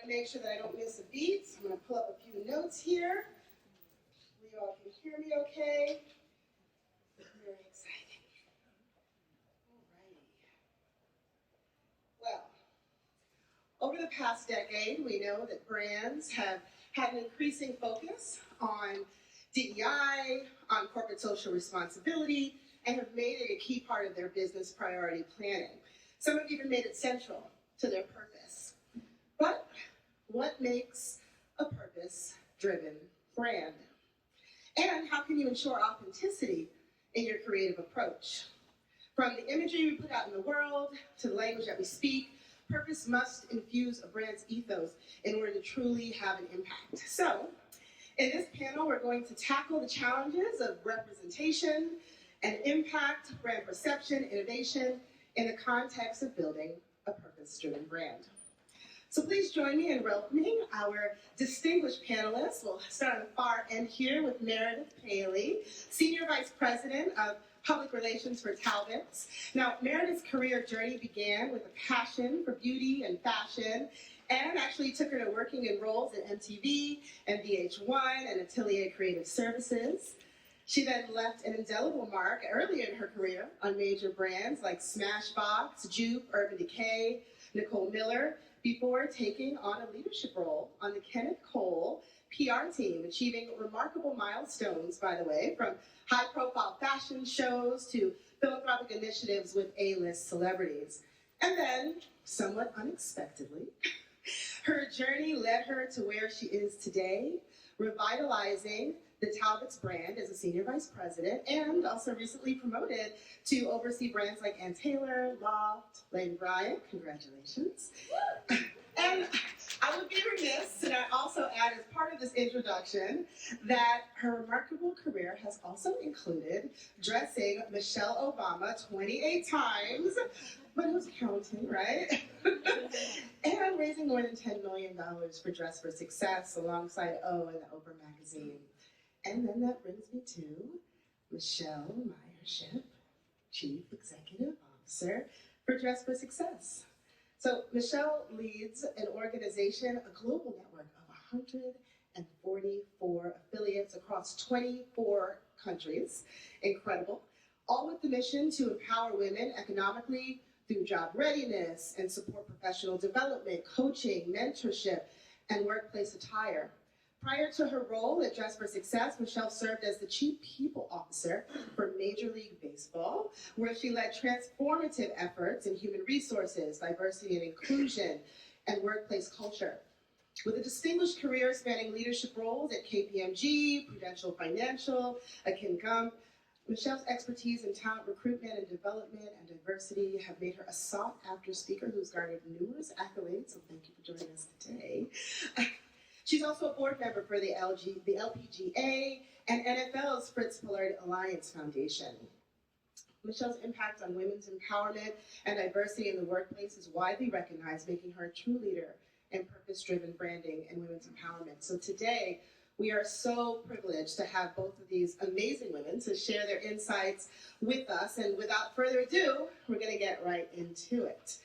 to make sure that I don't miss a beat. So I'm going to pull up a few notes here. You all can hear me okay. Very exciting. Alrighty. Well, over the past decade, we know that brands have had an increasing focus on DEI, on corporate social responsibility, and have made it a key part of their business priority planning. Some have even made it central to their purpose. But what makes a purpose-driven brand? And how can you ensure authenticity in your creative approach? From the imagery we put out in the world to the language that we speak, purpose must infuse a brand's ethos in order to truly have an impact. So, in this panel, we're going to tackle the challenges of representation and impact, brand perception, innovation in the context of building a purpose-driven brand. So please join me in welcoming our distinguished panelists. We'll start on the far end here with Meredith Paley, Senior Vice President of Public Relations for Talbots. Now, Meredith's career journey began with a passion for beauty and fashion, and actually took her to working in roles at MTV and VH1 and Atelier Creative Services. She then left an indelible mark early in her career on major brands like Smashbox, Jupe, Urban Decay, Nicole Miller, before taking on a leadership role on the Kenneth Cole PR team, achieving remarkable milestones, by the way, from high-profile fashion shows to philanthropic initiatives with A-list celebrities. And then, somewhat unexpectedly, her journey led her to where she is today, revitalizing the Talbots brand as a senior vice president, and also recently promoted to oversee brands like Ann Taylor, Loft, Lane Bryant. Congratulations. And I would be remiss, and I also add as part of this introduction, that her remarkable career has also included dressing Michelle Obama 28 times, but who's counting, right? And raising more than $10 million for Dress for Success alongside O and the Oprah magazine. And then that brings me to Michele Meyer-Shipp, Chief Executive Officer for Dress for Success. So Michele leads an organization, a global network of 144 affiliates across 24 countries. Incredible. All with the mission to empower women economically through job readiness and support professional development, coaching, mentorship, and workplace attire. Prior to her role at Dress for Success, Michele served as the Chief People Officer for Major League Baseball, where she led transformative efforts in human resources, diversity and inclusion, and workplace culture. With a distinguished career spanning leadership roles at KPMG, Prudential Financial, Akin Gump, Michele's expertise in talent recruitment and development and diversity have made her a sought-after speaker who's garnered numerous accolades, so thank you for joining us today. She's also a board member for the LPGA and NFL's Fritz Pollard Alliance Foundation. Michele's impact on women's empowerment and diversity in the workplace is widely recognized, making her a true leader in purpose-driven branding and women's empowerment. So today, we are so privileged to have both of these amazing women to share their insights with us. And without further ado, we're going to get right into it.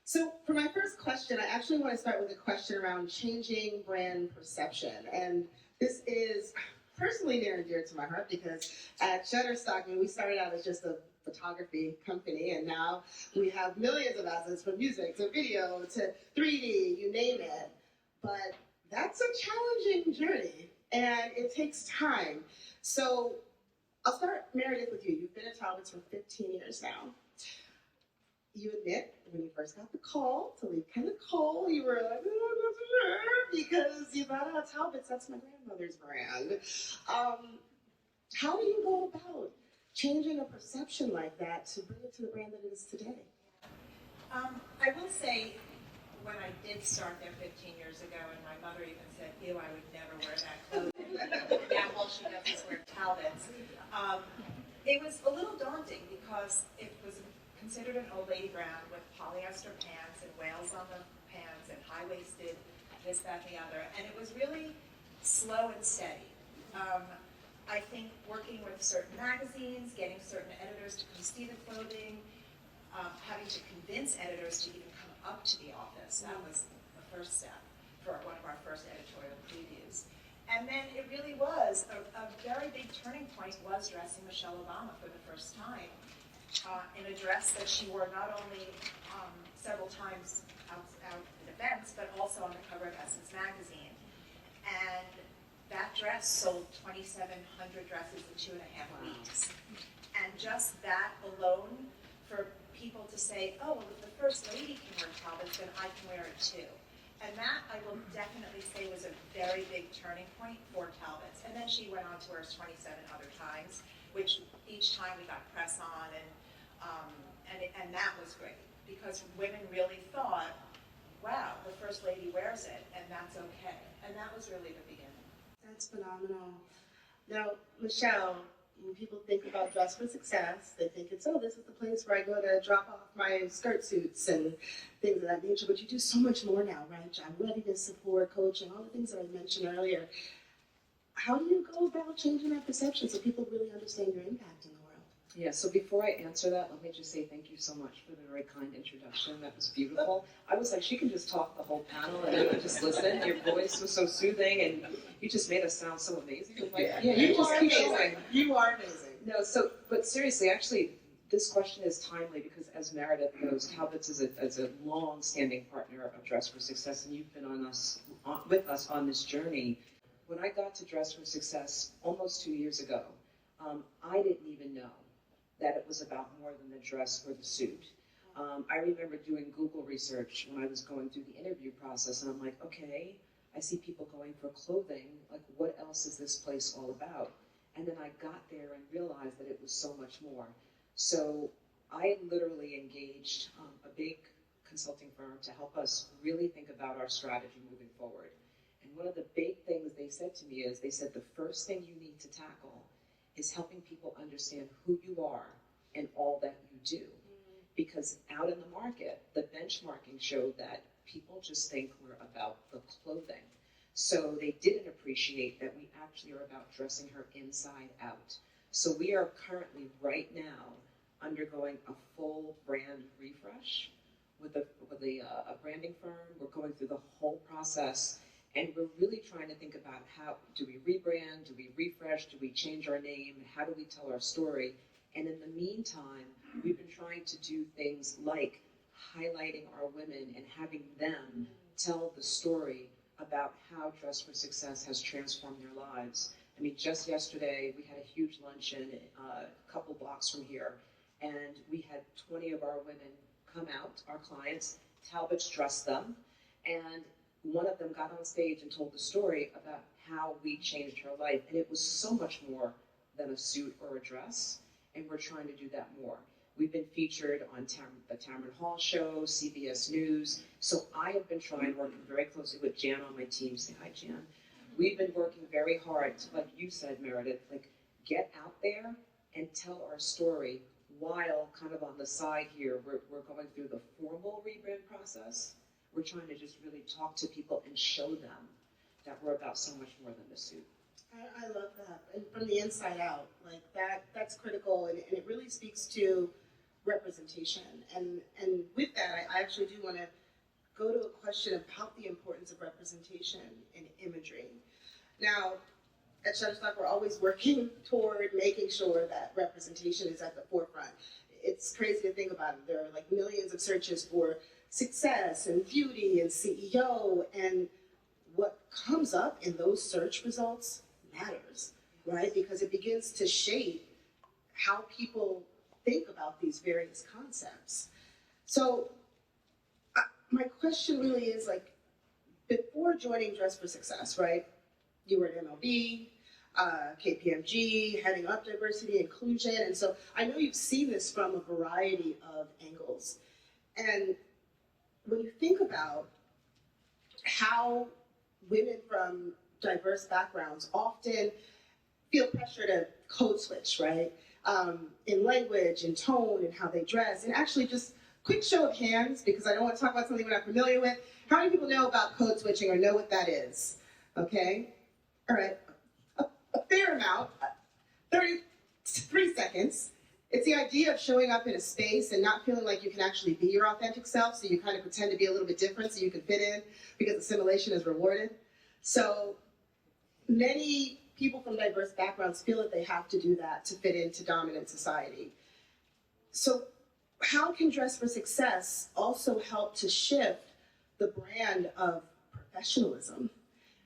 So for my first question, I actually want to start with a question around changing brand perception. And this is personally near and dear to my heart because at Shutterstock, we started out as just a photography company, and now we have millions of assets from music to video to 3D, you name it. But that's a challenging journey, and it takes time. So I'll start, Meredith, with you. You've been at Talbots for 15 years now. You admit, when you first got the call to leave Kenneth Cole, you were like, oh, I'm not so sure, because you thought, oh, Talbots, that's my grandmother's brand. How do you go about changing a perception like that to bring it to the brand that it is today? I will say, when I did start there 15 years ago, and my mother even said, ew, I would never wear that clothing. Now all she does is wear Talbots. It was a little daunting because it was considered an old lady brand with polyester pants and whales on the pants and high-waisted this, that, and the other. And it was really slow and steady. I think working with certain magazines, getting certain editors to come see the clothing, having to convince editors to even come up to the office, that was the first step. for one of our first editorial previews. And then it really was a very big turning point was dressing Michelle Obama for the first time in a dress that she wore not only several times out at events, but also on the cover of Essence magazine. And that dress sold 2,700 dresses in 2.5 weeks. And just that alone, for people to say, oh, well, if the First Lady can wear Talbots, then I can wear it too. And that, I will definitely say, was a very big turning point for Talbots. And then she went on to wear 27 other times, which each time we got press on, and that was great, because women really thought, wow, the First Lady wears it, and that's okay. And that was really the beginning. That's phenomenal. Now, Michele, when people think about Dress for Success, they think it's, oh, this is the place where I go to drop off my skirt suits and things of that nature. But you do so much more now, right? Job readiness, support, coaching, all the things that I mentioned earlier. How do you go about changing that perception so people really understand your impact in the world? Yeah, so before I answer that, let me just say thank you so much for the very kind introduction. That was beautiful. I was like, she can just talk the whole panel and I would just listen. Your voice was so soothing and you just made us sound so amazing. I'm like, yeah, you just keep going. You are amazing. No, but seriously, actually, this question is timely because as Meredith knows, Talbots is a long-standing partner of Dress for Success, and you've been with us on this journey. When I got to Dress for Success almost 2 years ago, I didn't even know that it was about more than the dress or the suit. I remember doing Google research when I was going through the interview process, and I'm like, okay, I see people going for clothing, like what else is this place all about? And then I got there and realized that it was so much more. So I literally engaged a big consulting firm to help us really think about our strategy moving forward. And one of the big things they said to me is, they said the first thing you need to tackle is helping people understand who you are and all that you do. Because out in the market, the benchmarking showed that people just think we're about the clothing. So they didn't appreciate that we actually are about dressing her inside out. So we are currently right now undergoing a full brand refresh with a branding firm. We're going through the whole process, and we're really trying to think about how do we rebrand, do we refresh, do we change our name, how do we tell our story? And in the meantime, we've been trying to do things like highlighting our women and having them tell the story about how Dress for Success has transformed their lives. I mean, just yesterday, we had a huge luncheon a couple blocks from here, and we had 20 of our women come out, our clients. Talbots dressed them, and one of them got on stage and told the story about how we changed her life, and it was so much more than a suit or a dress, and we're trying to do that more. We've been featured on the Tamron Hall show, CBS News. So I have been working very closely with Jan on my team. Say hi, Jan. We've been working very hard to, like you said, Meredith, like get out there and tell our story while kind of on the side here, we're going through the formal rebrand process. We're trying to just really talk to people and show them that we're about so much more than the suit. I love that. And from the inside out, like that's critical, and it really speaks to representation. And with that, I actually do want to go to a question about the importance of representation in imagery. Now, at Shutterstock, we're always working toward making sure that representation is at the forefront. It's crazy to think about it. There are like millions of searches for success and beauty and CEO, and what comes up in those search results matters, right? Because it begins to shape how people think about these various concepts. So my question really is, like, before joining Dress for Success, right? You were at MLB, KPMG, heading up diversity, inclusion, and so I know you've seen this from a variety of angles. And when you think about how women from diverse backgrounds often feel pressure to code switch, right? In language and tone and how they dress. And actually, just quick show of hands, because I don't want to talk about something we're not familiar with. How many people know about code switching or know what that is? Okay? All right. A fair amount, 33 seconds. It's the idea of showing up in a space and not feeling like you can actually be your authentic self, so you kind of pretend to be a little bit different so you can fit in because assimilation is rewarded. So many people from diverse backgrounds feel that they have to do that to fit into dominant society. So how can Dress for Success also help to shift the brand of professionalism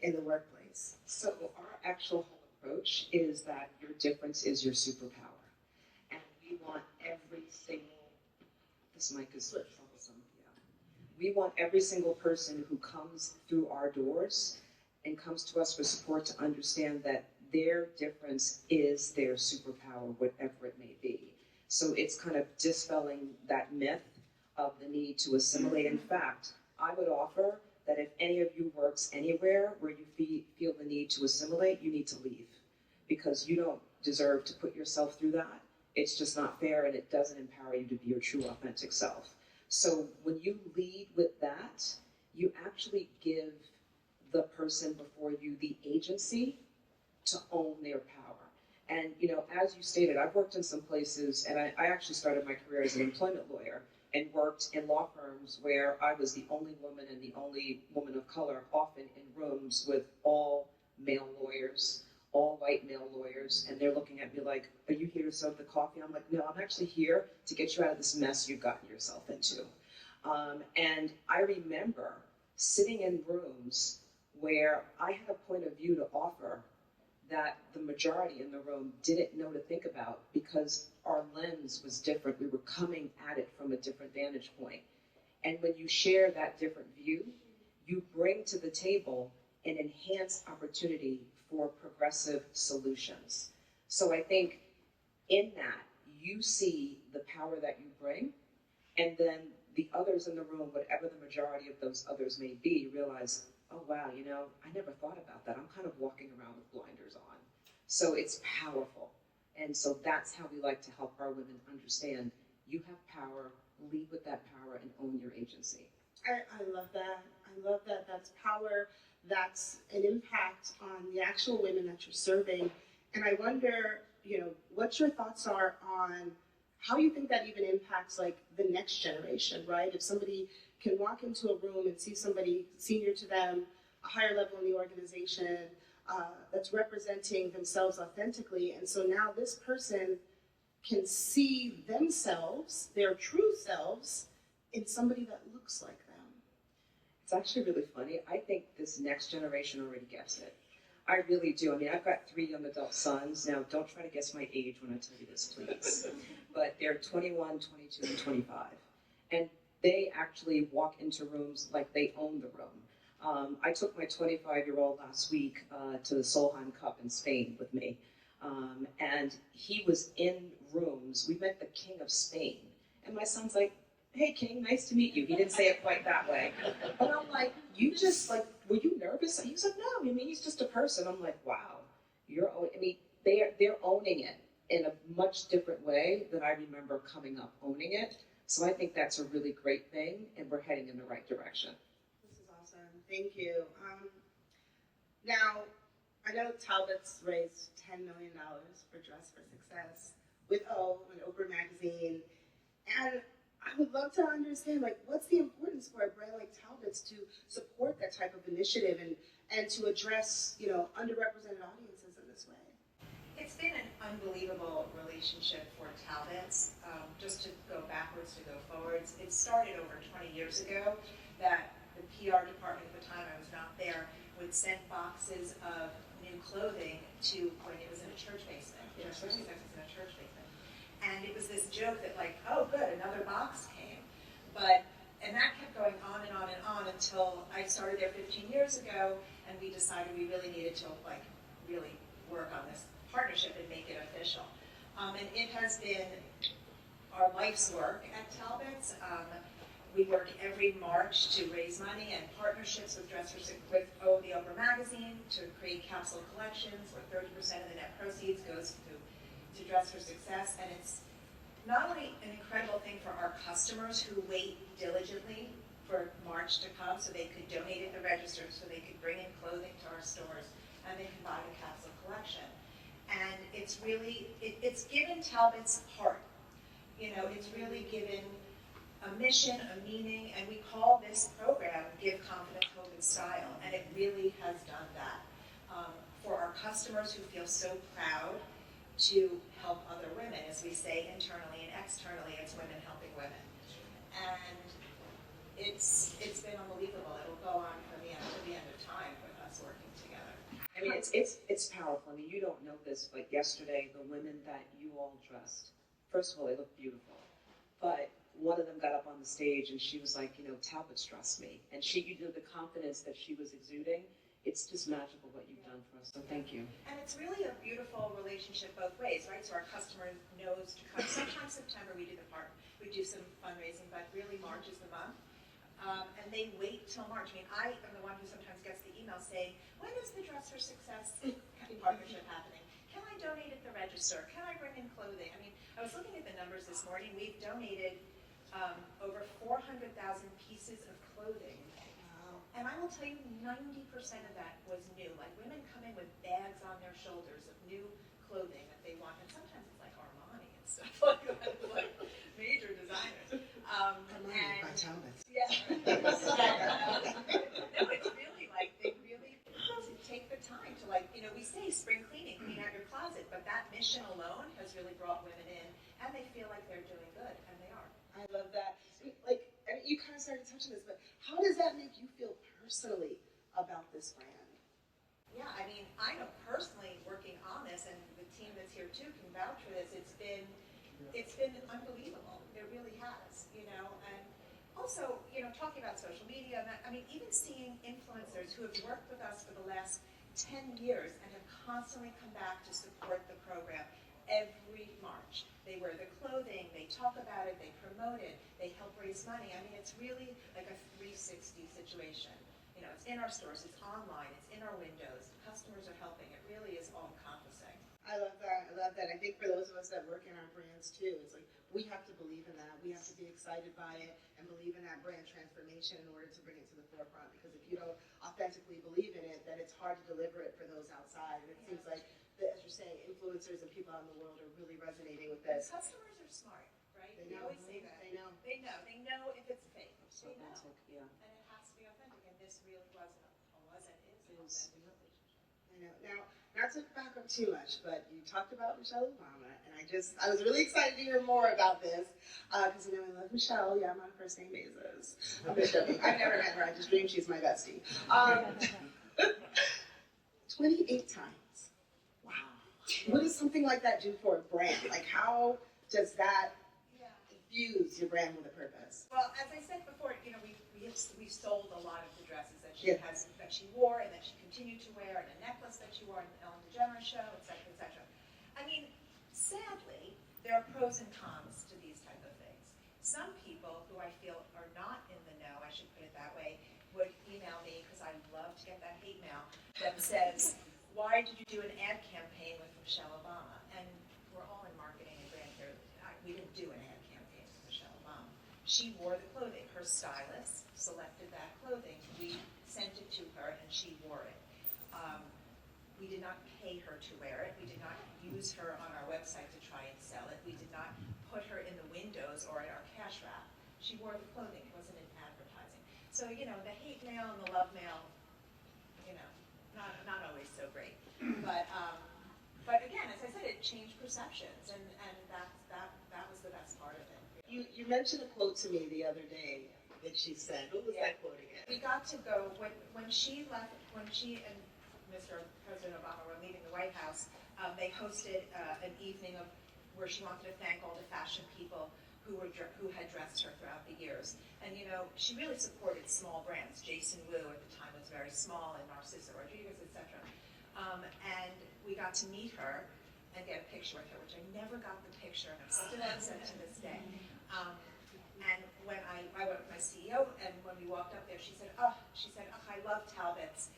in the workplace? So our actual whole approach is that your difference is your superpower. And we want every single, this mic is troublesome, yeah. We want every single person who comes through our doors and comes to us for support to understand that their difference is their superpower, whatever it may be. So it's kind of dispelling that myth of the need to assimilate. In fact, I would offer that if any of you works anywhere where you feel the need to assimilate, you need to leave, because you don't deserve to put yourself through that. It's just not fair, and it doesn't empower you to be your true authentic self. So when you lead with that, you actually give the person before you the agency to own their power. And, you know, as you stated, I've worked in some places, and I actually started my career as an employment lawyer and worked in law firms where I was the only woman and the only woman of color, often in rooms with all male lawyers, all white male lawyers, and they're looking at me like, are you here to serve the coffee? I'm like, no, I'm actually here to get you out of this mess you've gotten yourself into. And I remember sitting in rooms where I had a point of view to offer that the majority in the room didn't know to think about, because our lens was different. We were coming at it from a different vantage point. And when you share that different view, you bring to the table an enhanced opportunity for progressive solutions. So I think in that, you see the power that you bring, and then the others in the room, whatever the majority of those others may be, realize, oh wow, you know, I never thought about that. I'm kind of walking around with blinders on. So it's powerful. And so that's how we like to help our women understand, you have power, lead with that power, and own your agency. I love that. I love that. That's power. That's an impact on the actual women that you're serving. And I wonder, you know, what your thoughts are on how you think that even impacts like the next generation, right? If somebody can walk into a room and see somebody senior to them, a higher level in the organization, that's representing themselves authentically. And so now this person can see themselves, their true selves, in somebody that looks like them. It's actually really funny. I think this next generation already gets it. I really do. I mean, I've got 3 young adult sons. Now, don't try to guess my age when I tell you this, please. But they're 21, 22, and 25. And they actually walk into rooms like they own the room. I took my 25-year-old last week to the Solheim Cup in Spain with me. And he was in rooms. We met the King of Spain. And my son's like, hey, King, nice to meet you. He didn't say it quite that way. But I'm like, you just, like, were you nervous? He was like, no, I mean, he's just a person. I'm like, wow, they're owning it in a much different way than I remember coming up owning it. So I think that's a really great thing, and we're heading in the right direction. This is awesome. Thank you. Now, I know Talbots raised $10 million for Dress for Success with O and Oprah Magazine. And I would love to understand, like, what's the importance for a brand like Talbots to support that type of initiative and to address, you know, underrepresented audiences in this way? It's been an unbelievable relationship for Talbots. Just to go backwards to go forwards, it started over 20 years ago that the PR department at the time, I was not there, would send boxes of new clothing to when it was in a church basement. Dress for Success was in a church basement. And it was this joke that like, oh good, another box came. And that kept going on and on and on until I started there 15 years ago, and we decided we really needed to like really work on this partnership and make it official. And it has been our life's work at Talbots. We work every March to raise money and partnerships with the Oprah Magazine to create capsule collections where 30% of the net proceeds goes to Dress for Success. And it's not only an incredible thing for our customers who wait diligently for March to come so they could donate at the register, so they could bring in clothing to our stores, and they can buy the capsule collection. And it's really, it's given Talbots heart. You know, it's really given a mission, a meaning, and we call this program Give Confidence, Hope, and Style, and it really has done that. For our customers who feel so proud to help other women, as we say internally and externally, it's women helping women. And it's been unbelievable. It'll go on to the end of time with us working together. I mean, it's powerful. I mean, you don't know this, but yesterday, the women that you all dressed, first of all, they look beautiful. But one of them got up on the stage and she was like, you know, Talbots dressed me. And you know, the confidence that she was exuding, it's just magical what you've done for us. So thank you. And it's really a beautiful relationship both ways, right? So our customer knows to come. Sometimes September we do some fundraising, but really March is the month. And they wait till March. I mean, I am the one who sometimes gets the email saying, when is the Dress for Success partnership happening? Can I donate at the register? Can I bring in clothing? I mean, I was looking at the numbers this morning. We've donated over 400,000 pieces of clothing. Wow. And I will tell you, 90% of that was new. Like, women come in with bags on their shoulders of new clothing that they want. And sometimes it's like Armani and stuff like that, like major designers. Armani by Talbots. Yeah. No, it's really like, they really take the time to, like, you know, we say spring cleaning, clean out your closet, but that mission alone has really brought women in, and they feel like they're doing good, and they are. I love that. Like, I mean, you kind of started touching this, but how does that make you feel personally about this brand? Yeah, I mean, I know personally working on this, and the team that's here too can vouch for this. It's been unbelievable. It really has, you know. And also, you know, talking about social media. I mean, even seeing influencers who have worked with us for the last 10 years and have constantly come back to support the program every March. They wear the clothing, they talk about it, they promote it, they help raise money. I mean, it's really like a 360 situation. You know, it's in our stores, it's online, it's in our windows, customers are helping. It really is all-encompassing. I love that. I love that. I think for those of us that work in our brands too, it's like we have to believe in that. We have to be excited by it and believe in that brand transformation in order to bring it to the forefront. Because if you don't authentically believe in it, then it's hard to deliver it for those outside. And it seems like, as you're saying, influencers and people out in the world are really resonating with this. Customers are smart, right? They We know. always say that. They know. They know. They know if it's fake. So They know. authentic, yeah. And it has to be authentic. And this really is an authentic relationship. I know. Now, not to back up too much, but you talked about Michele Obama, and I was really excited to hear more about this, because, you know, I love Michele. Yeah, I'm on a first name basis. I'm just joking. I've never met her. I just dream she's my bestie. 28 times. Wow. What does something like that do for a brand? Like, how does that infuse your brand with a purpose? Well, as I said before, you know, we've sold a lot of the dresses that she wore and that she continued to wear, and a necklace that she wore in the Ellen DeGeneres show, et cetera, et cetera. I mean, sadly, there are pros and cons to these type of things. Some people who I feel are not in the know, I should put it that way, would email me, because I love to get that hate mail, that says, why did you do an ad campaign with Michele Obama? And we're all in marketing and brand here. We didn't do an ad campaign with Michele Obama. She wore the clothing. Her stylist selected that clothing. We sent it to her, and she wore it. We did not pay her to wear it. We did not use her on our website to try and sell it. We did not put her in the windows or in our cash wrap. She wore the clothing. It wasn't in advertising. So, you know, the hate mail and the love mail, you know, not always so great. But again, as I said, it changed perceptions, and that was the best part of it. You mentioned a quote to me the other day that she said. What was that quote again? We got to go, when she left, when she and Mr. President Obama were leaving the White House, they hosted an evening where she wanted to thank all the fashion people who had dressed her throughout the years. And, you know, she really supported small brands. Jason Wu at the time was very small, and Narcissa Rodriguez, etc. And we got to meet her and get a picture with her, which I never got the picture, and I'm still upset to this day. And when I went with my CEO, and when we walked up there, she said, I love Talbots.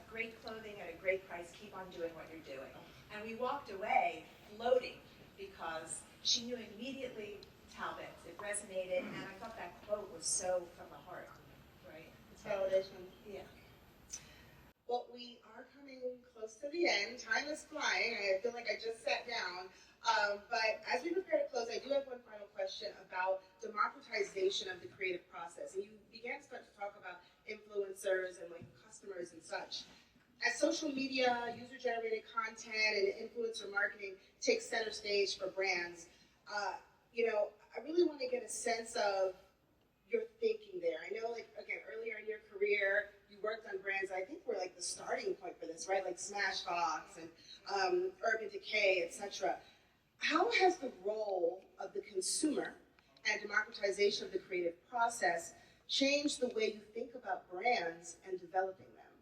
Great clothing at a great price. Keep on doing what you're doing. And we walked away floating because she knew immediately Talbots. It resonated, and I thought that quote was so from the heart, right? It's validation. Yeah. Well, we are coming close to the end. Time is flying. I feel like I just sat down. But as we prepare to close, I do have one final question about democratization of the creative process. And you began to start to talk about influencers and like customers and such. As social media, user-generated content, and influencer marketing takes center stage for brands, I really want to get a sense of your thinking there. I know, like, again, earlier in your career, you worked on brands I think were like the starting point for this, right? Like Smashbox and Urban Decay, etc. How has the role of the consumer and democratization of the creative process changed the way you think about brands and developing them?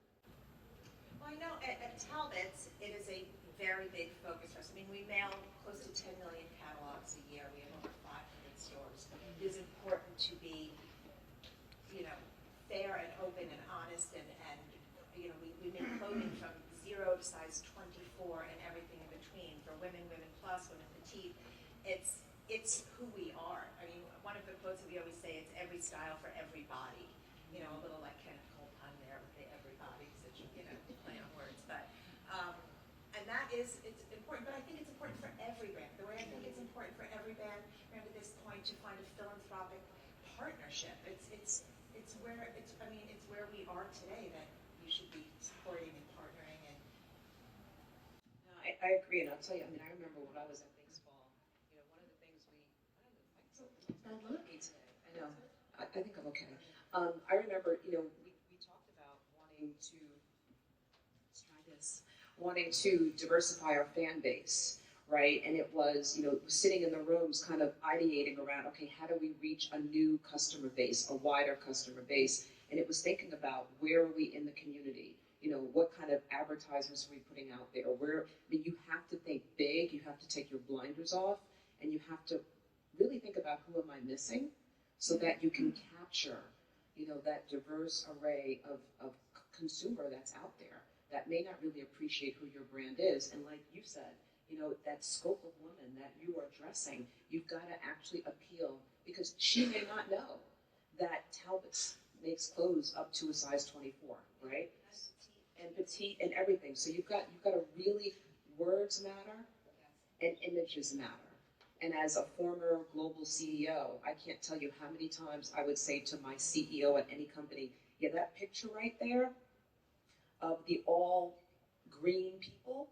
Well, I know at Talbots, it is a very big focus for us. I mean, we mail close to 10 million catalogs a year. We have over 500 stores. It is important to be, fair and open and honest, and we make clothing from 0 to size 24 and everything in between for women, women plus, women petite. It's who we are. I mean, one of the quotes that we always say, it's every style for every body. A little like Kenneth Cole pun there with the everybody, such play on words. But and it's important. But I think it's important for every brand. The way I think it's important for every brand at this point to find a philanthropic partnership. It's where we are today that you should be supporting and partnering. And No, I agree, and I'll tell you. I mean, I remember when I was at baseball. One of the things I know. I think I'm okay. I remember, we talked about wanting to diversify our fan base, right? And it was, sitting in the rooms kind of ideating around, okay, how do we reach a new customer base, a wider customer base? And it was thinking about where are we in the community? What kind of advertisements are we putting out there? You have to think big, you have to take your blinders off, and you have to really think about who am I missing so that you can capture, that diverse array of consumer that's out there that may not really appreciate who your brand is. And like you said, that scope of woman that you are addressing, you've got to actually appeal, because she may not know that Talbots makes clothes up to a size 24, right? And petite and everything. So you've got to really, words matter and images matter. And as a former global CEO, I can't tell you how many times I would say to my CEO at any company, yeah, that picture right there of the all green people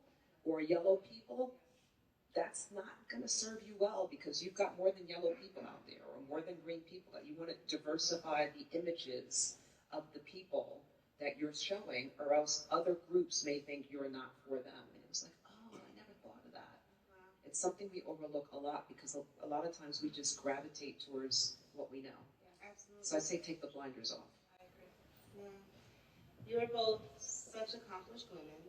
or yellow people, that's not going to serve you well, because you've got more than yellow people out there or more than green people. You want to diversify the images of the people that you're showing, or else other groups may think you're not for them. And it was like, oh, I never thought of that. Wow. It's something we overlook a lot, because a lot of times we just gravitate towards what we know. Yeah, absolutely. So I say take the blinders off. I agree. Yeah. You are both such accomplished women,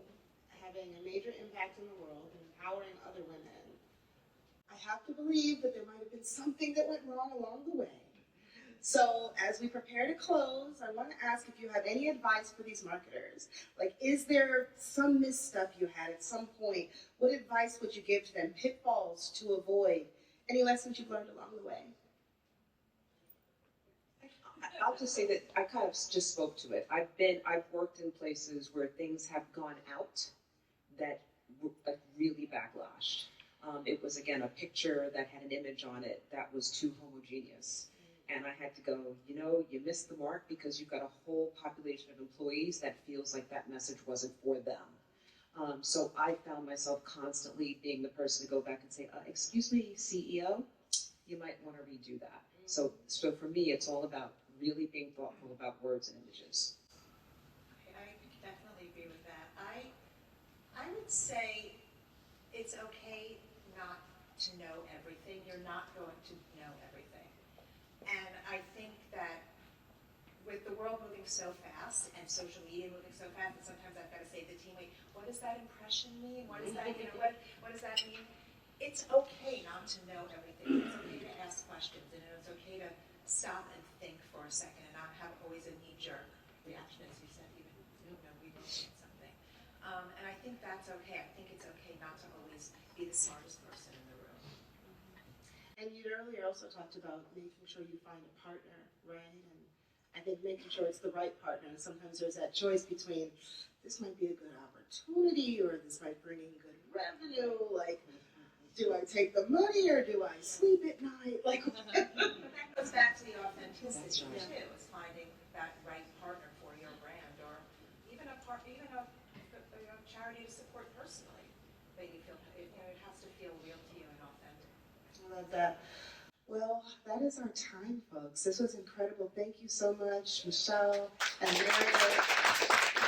having a major impact in the world and empowering other women. I have to believe that there might have been something that went wrong along the way. So as we prepare to close, I want to ask if you have any advice for these marketers. Like, is there some misstep you had at some point? What advice would you give to them? Pitfalls to avoid? Any lessons you've learned along the way? I'll just say that I kind of just spoke to it. I've worked in places where things have gone out that were really backlashed. It was, again, a picture that had an image on it that was too homogeneous. And I had to go, you missed the mark, because you've got a whole population of employees that feels like that message wasn't for them. So I found myself constantly being the person to go back and say, excuse me, CEO, you might want to redo that. So for me, it's all about really being thoughtful about words and images. I definitely agree with that. I would say it's okay not to know everything. You're not going to know everything. And I think that with the world moving so fast and social media moving so fast, and sometimes I've got to say to the team, wait, what does that impression mean? What does that, what does that mean? It's okay not to know everything. It's okay to ask questions, and it's okay to stop and think for a second and not have always a knee-jerk reaction, as you said, even we don't need something. And I think that's okay. I think it's okay not to always be the smartest person in the room. And you earlier also talked about making sure you find a partner, right? And I think making sure it's the right partner. And sometimes there's that choice between this might be a good opportunity or this might bring in good revenue. Like, do I take the money or do I sleep at night? Like, But that goes back to the authenticity That's right. too, is finding that right partner for your brand, or even a charity to support personally that you feel, it has to feel real to you and authentic. I love that. Well, that is our time, folks. This was incredible. Thank you so much, Michele and Meredith.